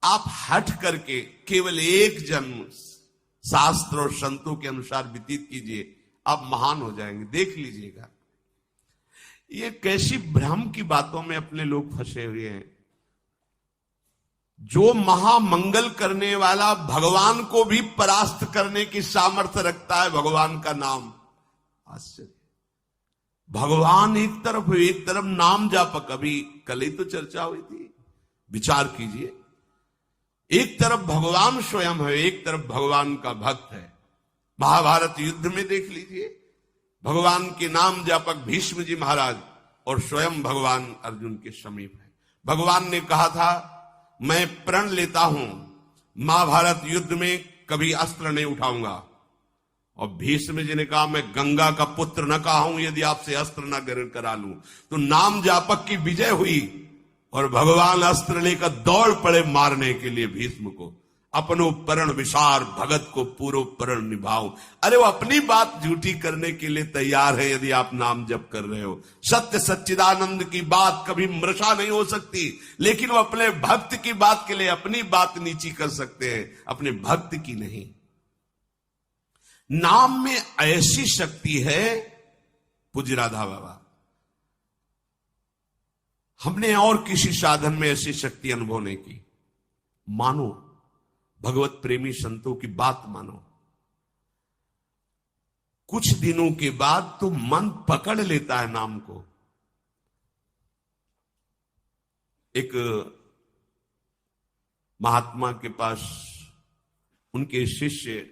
आप हट करके केवल एक जन्म शास्त्र और संतों के अनुसार व्यतीत कीजिए, आप महान हो जाएंगे, देख लीजिएगा। ये कैसी भ्रम की बातों में अपने लोग फंसे हुए हैं। जो महामंगल करने वाला भगवान को भी परास्त करने की सामर्थ्य रखता है, भगवान का नाम। आश्चर्य, भगवान एक तरफ नाम जापक। अभी कल ही तो चर्चा हुई थी, विचार कीजिए। एक तरफ भगवान स्वयं है, एक तरफ भगवान का भक्त है। महाभारत युद्ध में देख लीजिए, भगवान के नाम जापक भीष्म जी महाराज और स्वयं भगवान अर्जुन के समीप है। भगवान ने कहा था, मैं प्रण लेता हूं, महाभारत युद्ध में कभी अस्त्र नहीं उठाऊंगा। और भीष्म जी ने कहा, मैं गंगा का पुत्र न कहा हूं यदि आपसे अस्त्र न ग्रहण करा लूं। तो नाम जापक की विजय हुई और भगवान अस्त्र लेकर दौड़ पड़े मारने के लिए भीष्म को। अपनो प्रण विसार भगत को पूरो प्रण निभाओ। अरे वो अपनी बात झूठी करने के लिए तैयार है यदि आप नाम जप कर रहे हो। सत्य सच्चिदानंद की बात कभी मृषा नहीं हो सकती, लेकिन वो अपने भक्त की बात के लिए अपनी बात नीची कर सकते हैं, अपने भक्त की नहीं। नाम में ऐसी शक्ति है, पूज्य राधा बाबा, हमने और किसी साधन में ऐसी शक्ति अनुभव नहीं की। मानो, भगवत प्रेमी संतों की बात मानो, कुछ दिनों के बाद तो मन पकड़ लेता है नाम को। एक महात्मा के पास उनके शिष्य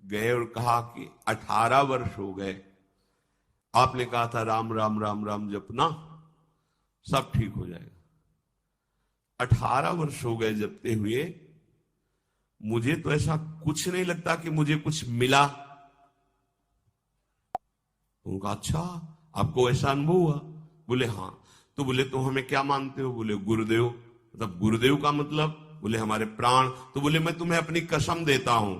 गए और कहा कि 18 वर्ष हो गए, आपने कहा था राम राम राम राम जपना, सब ठीक हो जाएगा। 18 वर्ष हो गए जपते हुए, मुझे तो ऐसा कुछ नहीं लगता कि मुझे कुछ मिला। उनका, अच्छा आपको ऐसा अनुभव हुआ? बोले हाँ। तो बोले तो हमें क्या मानते हो? बोले गुरुदेव। मतलब गुरुदेव का मतलब? बोले हमारे प्राण। तो बोले मैं तुम्हें अपनी कसम देता हूं,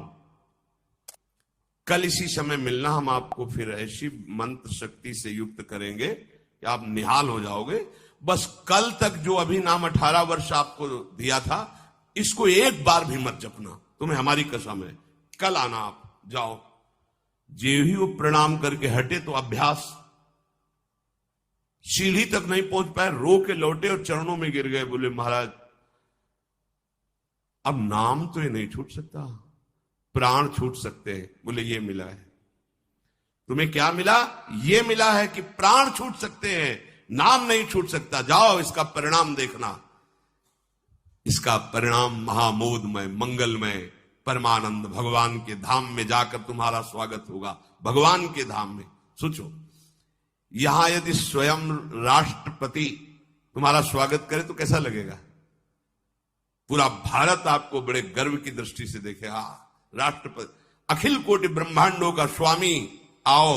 कल इसी समय मिलना, हम आपको फिर ऐसी मंत्र शक्ति से युक्त करेंगे कि आप निहाल हो जाओगे। बस कल तक जो अभी नाम 18 वर्ष आपको दिया था, इसको एक बार भी मत जपना, तुम्हें हमारी कसम है। कल आना, आप जाओ। जे ही वो प्रणाम करके हटे तो अभ्यास, सीढ़ी तक नहीं पहुंच पाए, रो के लौटे और चरणों में गिर गए। बोले महाराज अब नाम तो ये नहीं छूट सकता, प्राण छूट सकते हैं। बोले ये मिला है। तुम्हें क्या मिला? ये मिला है कि प्राण छूट सकते हैं, नाम नहीं छूट सकता। जाओ, इसका परिणाम देखना। इसका परिणाम महामोदमय, मंगलमय, परमानंद भगवान के धाम में जाकर तुम्हारा स्वागत होगा। भगवान के धाम में सोचो, यहां यदि स्वयं राष्ट्रपति तुम्हारा स्वागत करे तो कैसा लगेगा? पूरा भारत आपको बड़े गर्व की दृष्टि से देखे। राष्ट्रपति, अखिल कोटि ब्रह्मांडों का स्वामी आओ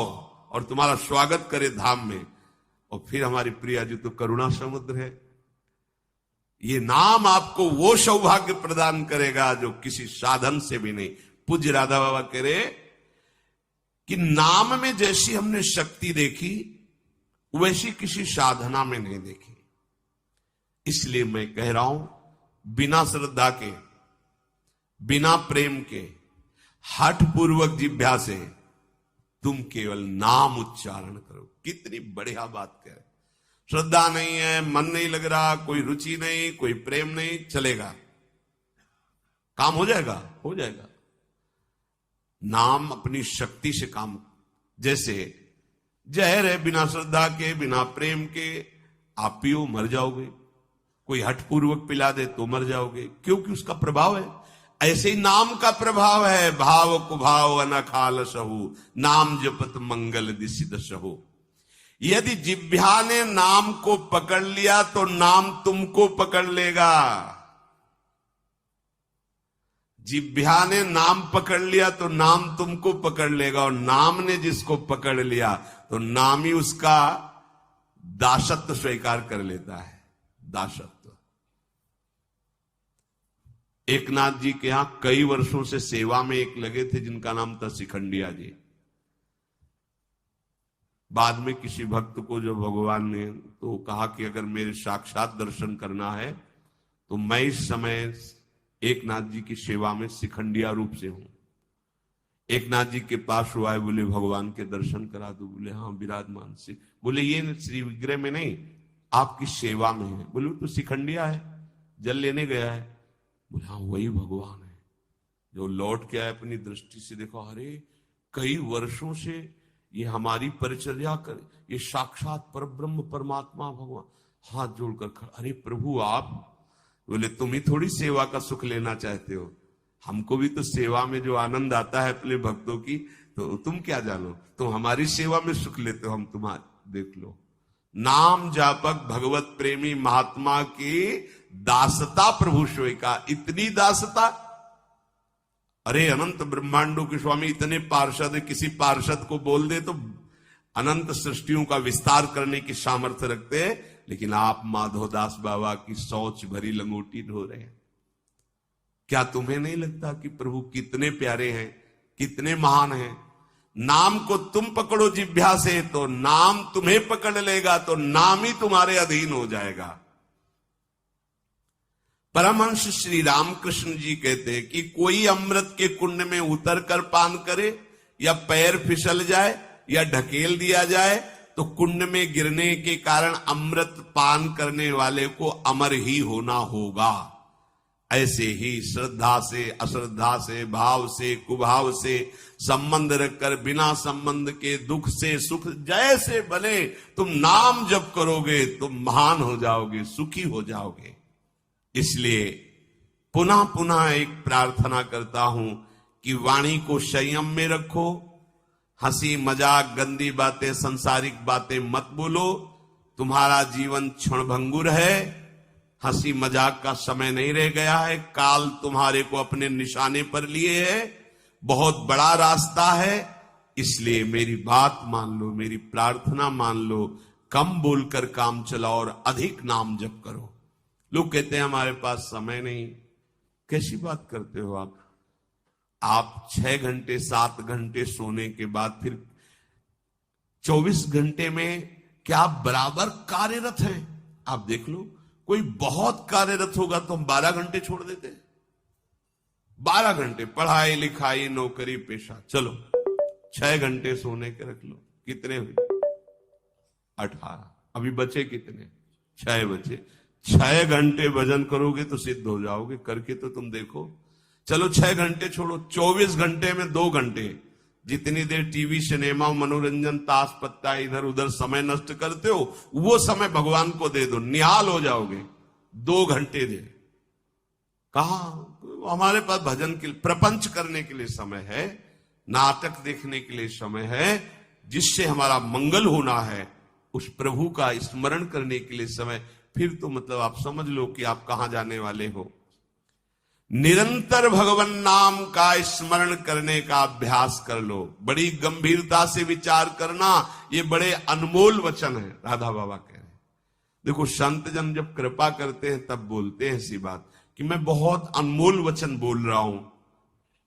और तुम्हारा स्वागत करे धाम में। और फिर हमारी प्रिया जी तो करुणा समुद्र है। ये नाम आपको वो सौभाग्य प्रदान करेगा जो किसी साधन से भी नहीं। पूज्य राधा बाबा कह रहे कि नाम में जैसी हमने शक्ति देखी, वैसी किसी साधना में नहीं देखी। इसलिए मैं कह रहा हूं, बिना श्रद्धा के, बिना प्रेम के, हठ पूर्वक जिह्वा से तुम केवल नाम उच्चारण करो। कितनी बढ़िया बात कह रहे। श्रद्धा नहीं है, मन नहीं लग रहा, कोई रुचि नहीं, कोई प्रेम नहीं, चलेगा, काम हो जाएगा, हो जाएगा। नाम अपनी शक्ति से काम, जैसे जहर है, बिना श्रद्धा के, बिना प्रेम के आप पियो, मर जाओगे। कोई हठपूर्वक पिला दे तो मर जाओगे, क्योंकि उसका प्रभाव है। ऐसे ही नाम का प्रभाव है। भाव कुभाव अनखाल सहु, नाम जपत मंगल दिसिद सहु। यदि जिह्वा ने नाम को पकड़ लिया तो नाम तुमको पकड़ लेगा। जिह्वा ने नाम पकड़ लिया तो नाम तुमको पकड़ लेगा, और नाम ने जिसको पकड़ लिया तो नाम ही उसका दासत्व स्वीकार कर लेता है। दासत्व। एकनाथ जी के यहां कई वर्षों से सेवा में एक लगे थे जिनका नाम था शिखंडिया जी। बाद में किसी भक्त को जो भगवान ने तो कहा कि अगर मेरे साक्षात दर्शन करना है तो मैं इस समय एक नाथ जी की सेवा में शिखंडिया रूप से हूं। एक नाथ जी के पास हुआ है, बोले भगवान के दर्शन करा दो। बोले हाँ विराजमान से। बोले ये श्री विग्रह में नहीं, आपकी सेवा में है। बोले तो शिखंडिया है, जल लेने गया है। बोले हाँ वही भगवान है। जो लौट के आए अपनी दृष्टि से देखो, अरे कई वर्षों से ये हमारी परिचर्या कर, ये साक्षात परब्रह्म परमात्मा भगवान हाथ जोड़कर खड़ा। अरे प्रभु आप। बोले तुम ही थोड़ी सेवा का सुख लेना चाहते हो, हमको भी तो सेवा में जो आनंद आता है अपने भक्तों की, तो तुम क्या जानो, तुम हमारी सेवा में सुख लेते हो, हम तुम्हारे देख लो। नाम जापक भगवत प्रेमी महात्मा की दासता प्रभु सोई का। इतनी दासता, अरे अनंत ब्रह्मांडों के स्वामी इतने पार्षद, किसी पार्षद को बोल दे तो अनंत सृष्टियों का विस्तार करने की सामर्थ्य रखते हैं, लेकिन आप माधवदास बाबा की शौच भरी लंगोटी ढो रहे हैं। क्या तुम्हें नहीं लगता कि प्रभु कितने प्यारे हैं, कितने महान हैं? नाम को तुम पकड़ो जिह्वा से तो नाम तुम्हें पकड़ लेगा, तो नाम ही तुम्हारे अधीन हो जाएगा। परमहंस श्री रामकृष्ण जी कहते हैं कि कोई अमृत के कुंड में उतर कर पान करे, या पैर फिसल जाए या ढकेल दिया जाए, तो कुंड में गिरने के कारण अमृत पान करने वाले को अमर ही होना होगा। ऐसे ही श्रद्धा से, अश्रद्धा से, भाव से, कुभाव से संबंध रखकर बिना संबंध के दुख से सुख जैसे बने, तुम नाम जप करोगे तुम महान हो जाओगे, सुखी हो जाओगे। इसलिए पुनः पुनः एक प्रार्थना करता हूं कि वाणी को संयम में रखो, हंसी मजाक गंदी बातें सांसारिक बातें मत बोलो। तुम्हारा जीवन क्षणभंगुर है, हंसी मजाक का समय नहीं रह गया है, काल तुम्हारे को अपने निशाने पर लिए है, बहुत बड़ा रास्ता है। इसलिए मेरी बात मान लो, मेरी प्रार्थना मान लो, कम बोलकर काम चलाओ और अधिक नाम जप करो। लोग कहते हैं हमारे पास समय नहीं। कैसी बात करते हो आप? आप 6 घंटे 7 घंटे सोने के बाद फिर 24 घंटे में क्या आप बराबर कार्यरत हैं? आप देख लो, कोई बहुत कार्यरत होगा तो हम 12 घंटे छोड़ देते हैं। 12 घंटे पढ़ाई लिखाई नौकरी पेशा, चलो 6 घंटे सोने के रख लो। कितने हुए? 18। अभी बचे कितने? 6 बचे। 6 घंटे भजन करोगे तो सिद्ध हो जाओगे, करके तो तुम देखो। चलो 6 घंटे छोड़ो, 24 घंटे में 2 घंटे, जितनी देर टीवी सिनेमा मनोरंजन ताश पत्ता इधर उधर समय नष्ट करते हो, वो समय भगवान को दे दो, निहाल हो जाओगे। 2 घंटे दे। कहा हमारे पास भजन के प्रपंच करने के लिए समय है, नाटक देखने के लिए समय है, जिससे हमारा मंगल होना है, उस प्रभु का स्मरण करने के लिए समय। फिर तो मतलब आप समझ लो कि आप कहां जाने वाले हो। निरंतर भगवान नाम का स्मरण करने का अभ्यास कर लो। बड़ी गंभीरता से विचार करना, ये बड़े अनमोल वचन है। राधा बाबा कह रहे हैं, देखो संत जन जब कृपा करते हैं तब बोलते हैं ऐसी बात कि मैं बहुत अनमोल वचन बोल रहा हूं।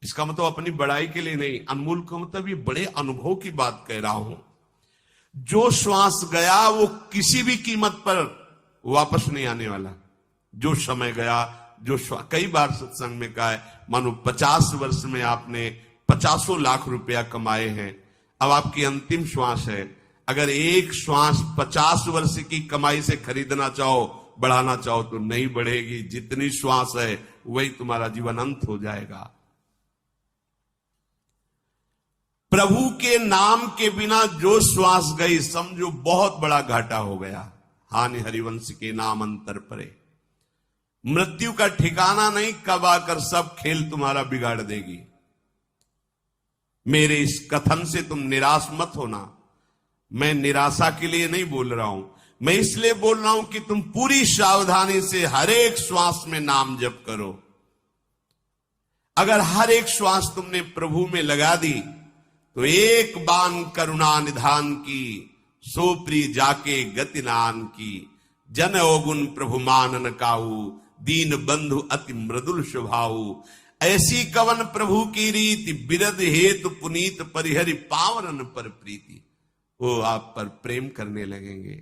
इसका मतलब अपनी बड़ाई के लिए नहीं, अनमोल का मतलब ये बड़े अनुभव की बात कह रहा हूं। जो श्वास गया वो किसी भी कीमत पर वापस नहीं आने वाला। जो समय गया, जो कई बार सत्संग में कहा है, मानो 50 वर्ष में आपने 50 लाख रुपया कमाए हैं, अब आपकी अंतिम श्वास है। अगर एक श्वास 50 वर्ष की कमाई से खरीदना चाहो, बढ़ाना चाहो तो नहीं बढ़ेगी। जितनी श्वास है वही तुम्हारा जीवन अंत हो जाएगा। प्रभु के नाम के बिना जो श्वास गई, समझो बहुत बड़ा घाटा हो गया। हानि हरिवंश के नाम अंतर परे। मृत्यु का ठिकाना नहीं, कब आकर सब खेल तुम्हारा बिगाड़ देगी। मेरे इस कथन से तुम निराश मत होना। मैं निराशा के लिए नहीं बोल रहा हूं, मैं इसलिए बोल रहा हूं कि तुम पूरी सावधानी से हर एक श्वास में नाम जप करो। अगर हर एक श्वास तुमने प्रभु में लगा दी तो एक बान करुणा निधान की, सो प्री जाके गति नान की। जन अवगुण प्रभु मानन काहू, दीन बंधु अति मृदुल स्वभाऊ। ऐसी कवन प्रभु की रीति, बिरद हेतु पुनीत परिहरि पावरन पर प्रीति। वो आप पर प्रेम करने लगेंगे,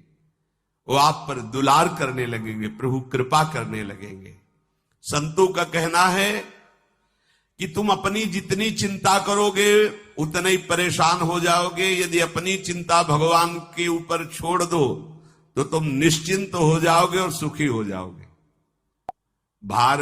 वो आप पर दुलार करने लगेंगे, प्रभु कृपा करने लगेंगे। संतों का कहना है कि तुम अपनी जितनी चिंता करोगे उतने ही परेशान हो जाओगे। यदि अपनी चिंता भगवान के ऊपर छोड़ दो तो तुम निश्चिंत हो जाओगे और सुखी हो जाओगे। भार